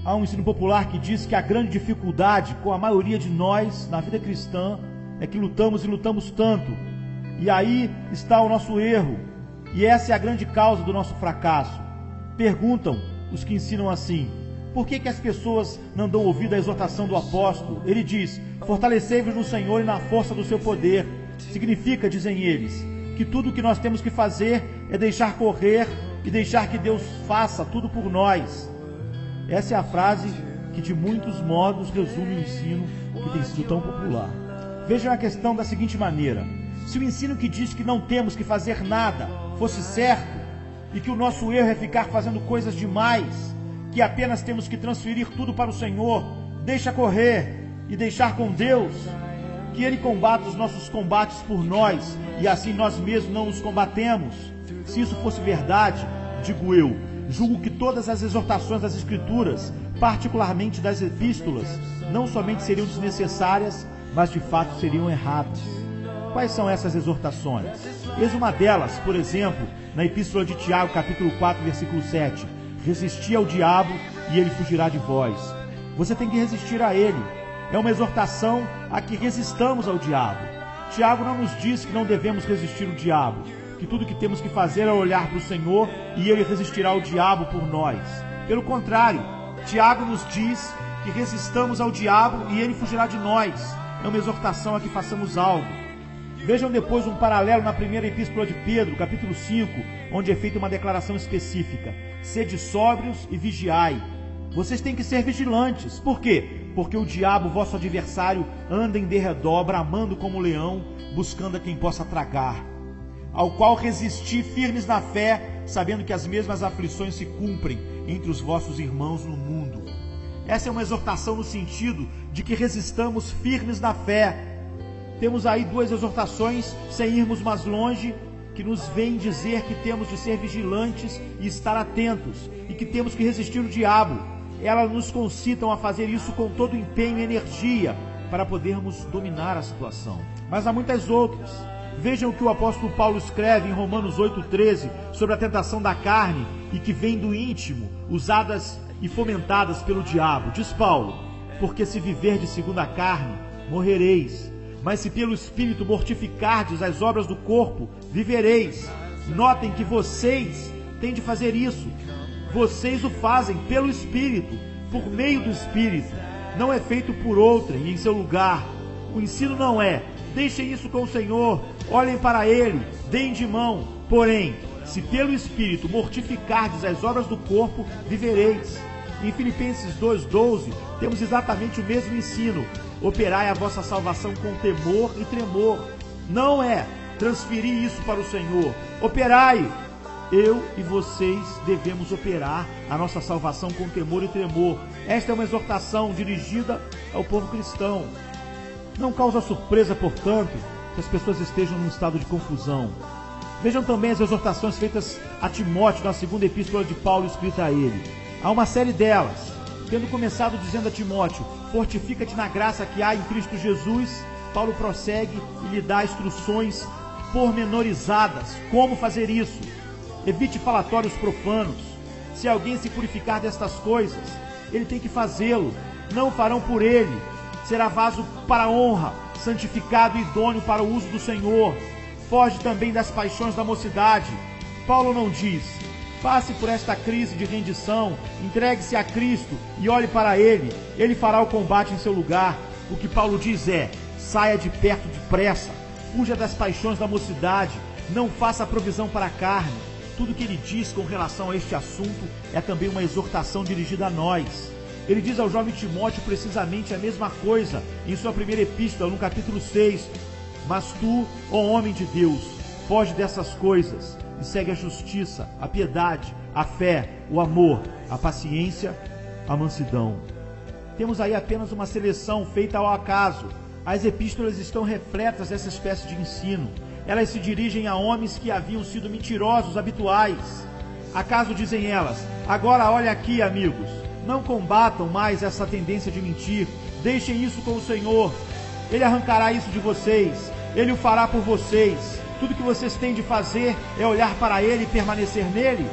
Há um ensino popular que diz que a grande dificuldade com a maioria de nós na vida cristã é que lutamos e lutamos tanto. E aí está o nosso erro. E essa é a grande causa do nosso fracasso. Perguntam os que ensinam assim: por que as pessoas não dão ouvido à exortação do apóstolo? Ele diz: fortalecei-vos no Senhor e na força do seu poder. Significa, dizem eles, que tudo o que nós temos que fazer é deixar correr e deixar que Deus faça tudo por nós. Essa é a frase que de muitos modos resume o ensino que tem sido tão popular. Vejam a questão da seguinte maneira: se o ensino que diz que não temos que fazer nada fosse certo, e que o nosso erro é ficar fazendo coisas demais, que apenas temos que transferir tudo para o Senhor, deixa correr e deixar com Deus, que Ele combata os nossos combates por nós, e assim nós mesmos não os combatemos. Se isso fosse verdade, digo eu, julgo que todas as exortações das Escrituras, particularmente das epístolas, não somente seriam desnecessárias, mas de fato seriam erradas. Quais são essas exortações? Eis uma delas, por exemplo, na Epístola de Tiago, capítulo 4, versículo 7. Resisti ao diabo e ele fugirá de vós. Você tem que resistir a ele. É uma exortação a que resistamos ao diabo. Tiago não nos diz que não devemos resistir ao diabo, que tudo que temos que fazer é olhar para o Senhor e ele resistirá ao diabo por nós. Pelo contrário, Tiago nos diz que resistamos ao diabo e ele fugirá de nós. É uma exortação a que façamos algo. Vejam depois um paralelo na primeira epístola de Pedro, capítulo 5, onde é feita uma declaração específica: sede sóbrios e vigiai. Vocês têm que ser vigilantes. Por quê? Porque o diabo, vosso adversário, anda em derredor, bramando como leão, buscando a quem possa tragar. Ao qual resisti firmes na fé, sabendo que as mesmas aflições se cumprem entre os vossos irmãos no mundo. Essa é uma exortação no sentido de que resistamos firmes na fé. Temos aí duas exortações, sem irmos mais longe, que nos vêm dizer que temos de ser vigilantes e estar atentos, e que temos que resistir o diabo. Elas nos concitam a fazer isso com todo empenho e energia, para podermos dominar a situação. Mas há muitas outras. Vejam o que o apóstolo Paulo escreve em Romanos 8,13 sobre a tentação da carne e que vem do íntimo, usadas e fomentadas pelo diabo. Diz Paulo: porque se viverdes segundo a carne, morrereis. Mas se pelo Espírito mortificardes as obras do corpo, vivereis. Notem que vocês têm de fazer isso. Vocês o fazem pelo Espírito, por meio do Espírito. Não é feito por outrem em seu lugar. O ensino não é: deixem isso com o Senhor, olhem para Ele, deem de mão. Porém, se pelo Espírito mortificardes as obras do corpo, vivereis. Em Filipenses 2,12, temos exatamente o mesmo ensino: operai a vossa salvação com temor e tremor. Não é transferir isso para o Senhor. Operai. Eu e vocês devemos operar a nossa salvação com temor e tremor. Esta é uma exortação dirigida ao povo cristão. Não causa surpresa, portanto, que as pessoas estejam num estado de confusão. Vejam também as exortações feitas a Timóteo na segunda epístola de Paulo escrita a ele. Há uma série delas. Tendo começado dizendo a Timóteo: fortifica-te na graça que há em Cristo Jesus, Paulo prossegue e lhe dá instruções pormenorizadas. Como fazer isso? Evite falatórios profanos. Se alguém se purificar destas coisas, ele tem que fazê-lo. Não farão por ele. Será vaso para honra, santificado e idôneo para o uso do Senhor. Foge também das paixões da mocidade. Paulo não diz: passe por esta crise de rendição, entregue-se a Cristo e olhe para Ele. Ele fará o combate em seu lugar. O que Paulo diz é: saia de perto depressa, fuja das paixões da mocidade, não faça provisão para a carne. Tudo que ele diz com relação a este assunto é também uma exortação dirigida a nós. Ele diz ao jovem Timóteo precisamente a mesma coisa em sua primeira epístola, no capítulo 6. Mas tu, ó homem de Deus, foge dessas coisas e segue a justiça, a piedade, a fé, o amor, a paciência, a mansidão. Temos aí apenas uma seleção feita ao acaso. As epístolas estão repletas dessa espécie de ensino. Elas se dirigem a homens que haviam sido mentirosos habituais. Acaso dizem elas: agora olha aqui, amigos, não combatam mais essa tendência de mentir, deixem isso com o Senhor, Ele arrancará isso de vocês, Ele o fará por vocês, tudo que vocês têm de fazer é olhar para Ele e permanecer nele?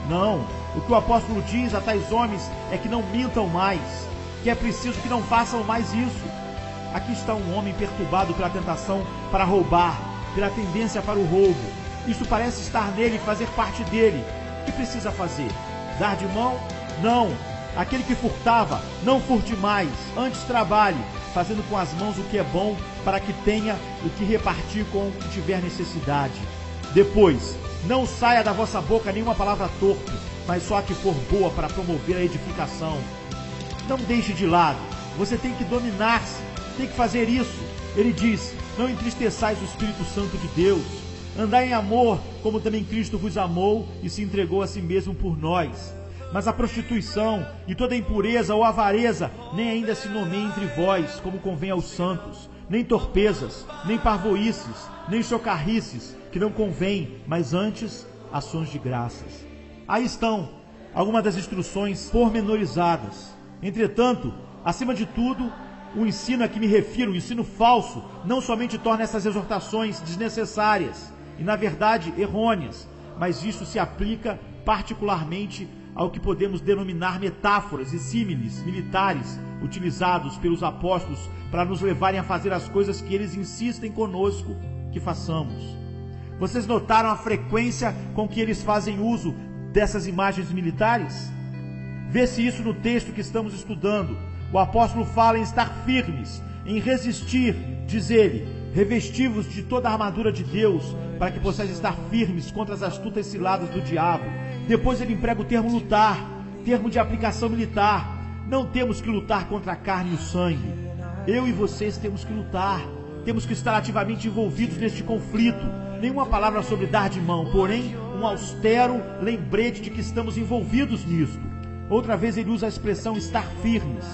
Não, O que o apóstolo diz a tais homens é que não mintam mais, que é preciso que não façam mais isso. Aqui está um homem perturbado pela tentação para roubar, pela tendência para o roubo. Isso parece estar nele e fazer parte dele. O que precisa fazer? Dar de mão? Não. Aquele que furtava, não furte mais, antes trabalhe, fazendo com as mãos o que é bom, para que tenha o que repartir com o que tiver necessidade. Depois, não saia da vossa boca nenhuma palavra torpe, mas só a que for boa para promover a edificação. Não deixe de lado, você tem que dominar-se, tem que fazer isso. Ele diz, não entristeçais o Espírito Santo de Deus. Andai em amor, como também Cristo vos amou e se entregou a si mesmo por nós. Mas a prostituição e toda impureza ou avareza nem ainda se nomeia entre vós, como convém aos santos, nem torpezas, nem parvoíces, nem chocarrices, que não convém, mas antes ações de graças. Aí estão algumas das instruções pormenorizadas. Entretanto, acima de tudo, o ensino a que me refiro, o ensino falso, não somente torna essas exortações desnecessárias e, na verdade, errôneas, mas isso se aplica particularmente ao que podemos denominar metáforas e símiles militares utilizados pelos apóstolos para nos levarem a fazer as coisas que eles insistem conosco que façamos. Vocês notaram a frequência com que eles fazem uso dessas imagens militares? Vê-se isso no texto que estamos estudando. O apóstolo fala em estar firmes, em resistir, diz ele, revesti-vos de toda a armadura de Deus, para que possais estar firmes contra as astutas ciladas do diabo. Depois ele emprega o termo lutar, termo de aplicação militar. Não temos que lutar contra a carne e o sangue. Eu e vocês temos que lutar, temos que estar ativamente envolvidos neste conflito. Nenhuma palavra sobre dar de mão, porém um austero lembrete de que estamos envolvidos nisto. Outra vez ele usa a expressão estar firmes.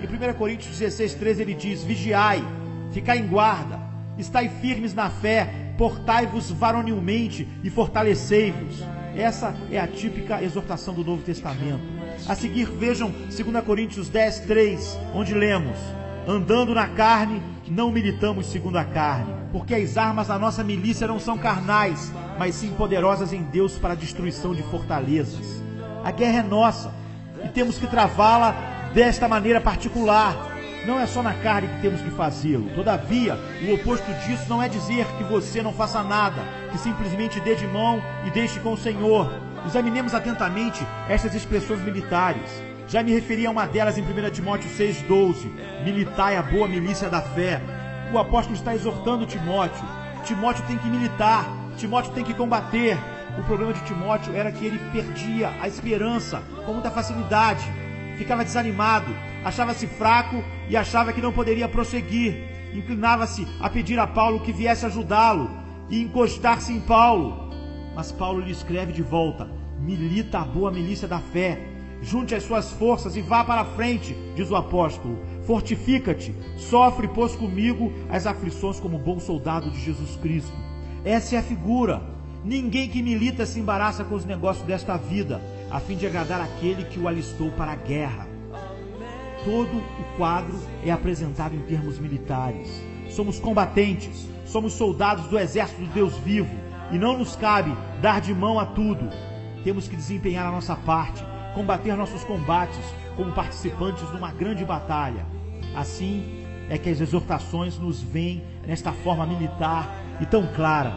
Em 1 Coríntios 16:13 ele diz, vigiai, ficai em guarda, estai firmes na fé, portai-vos varonilmente e fortalecei-vos. Essa é a típica exortação do Novo Testamento. A seguir vejam 2 Coríntios 10:3, onde lemos, andando na carne, não militamos segundo a carne, porque as armas da nossa milícia não são carnais, mas sim poderosas em Deus para a destruição de fortalezas. A guerra é nossa e temos que travá-la desta maneira particular. Não é só na carne que temos que fazê-lo. Todavia, o oposto disso não é dizer que você não faça nada, que simplesmente dê de mão e deixe com o Senhor. Examinemos atentamente estas expressões militares. Já me referi a uma delas em 1 Timóteo 6:12. Militai a boa milícia da fé. O apóstolo está exortando Timóteo. Timóteo tem que militar, Timóteo tem que combater. O problema de Timóteo era que ele perdia a esperança com muita facilidade. Ficava desanimado, achava-se fraco e achava que não poderia prosseguir. Inclinava-se a pedir a Paulo que viesse ajudá-lo e encostar-se em Paulo. Mas Paulo lhe escreve de volta, milita a boa milícia da fé. Junte as suas forças e vá para a frente, diz o apóstolo. Fortifica-te, sofre, pois, comigo as aflições como bom soldado de Jesus Cristo. Essa é a figura. Ninguém que milita se embaraça com os negócios desta vida, a fim de agradar aquele que o alistou para a guerra. Todo o quadro é apresentado em termos militares. Somos combatentes, somos soldados do exército do Deus vivo, e não nos cabe dar de mão a tudo. Temos que desempenhar a nossa parte, combater nossos combates como participantes numa grande batalha. Assim é que as exortações nos vêm nesta forma militar e tão clara,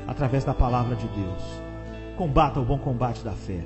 através da palavra de Deus. Combata o bom combate da fé.